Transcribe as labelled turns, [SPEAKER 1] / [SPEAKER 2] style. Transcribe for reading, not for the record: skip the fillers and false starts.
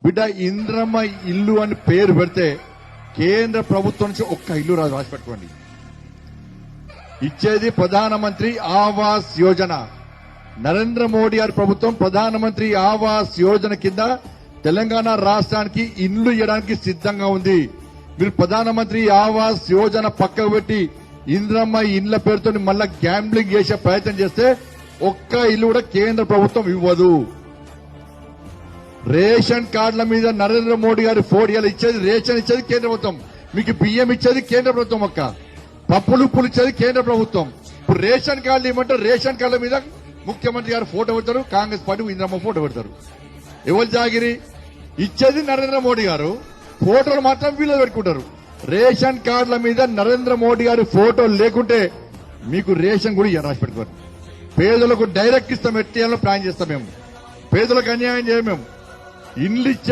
[SPEAKER 1] బిడ్డ ఇంద్రమ్మ ఇల్లు అని పేరు పెడితే కేంద్ర ప్రభుత్వం నుంచి ఒక్క ఇల్లు రాసి పెట్టుకోండి. ఇచ్చేది ప్రధానమంత్రి ఆవాస్ యోజన. నరేంద్ర మోడీ గారి ప్రభుత్వం ప్రధానమంత్రి ఆవాస్ యోజన కింద తెలంగాణ రాష్ట్రానికి ఇండ్లు ఇవ్వడానికి సిద్ధంగా ఉంది. మీరు ప్రధానమంత్రి ఆవాస్ యోజన పక్కకు పెట్టి ఇంద్రమ్మ ఇండ్ల పేరుతో మళ్ళా గ్యాంబ్లింగ్ చేసే ప్రయత్నం చేస్తే ఒక్క ఇల్లు కూడా కేంద్ర ప్రభుత్వం ఇవ్వదు. రేషన్ కార్డుల మీద నరేంద్ర మోడీ గారి ఫోటోలు ఇచ్చేది, రేషన్ ఇచ్చేది కేంద్ర ప్రభుత్వం, మీకు బియ్యం ఇచ్చేది కేంద్ర ప్రభుత్వం, ఒక్క పప్పులు ఉప్పులు ఇచ్చేది కేంద్ర ప్రభుత్వం. ఇప్పుడు రేషన్ కార్డులు ఇవ్వమంటారు, రేషన్ కార్డుల మీద ముఖ్యమంత్రి గారు ఫోటో పెడతారు, కాంగ్రెస్ పార్టీ ఇంద్రమ్మ ఫోటో పెడతారు. ఎవరు జాగిరి? ఇచ్చేది నరేంద్ర మోడీ గారు, ఫోటోలు మాత్రం వీళ్ళు పెట్టుకుంటారు. రేషన్ కార్డుల మీద నరేంద్ర మోడీ గారి ఫోటో లేకుంటే మీకు రేషన్ కూడా రాసి పెట్టుకోరు. పేదలకు డైరెక్ట్ ఇస్తాం, ఎట్టియాలో ప్లాన్ చేస్తాం. మేము పేదలకు అన్యాయం చేయం. మేము ఇండ్లు ఇచ్చే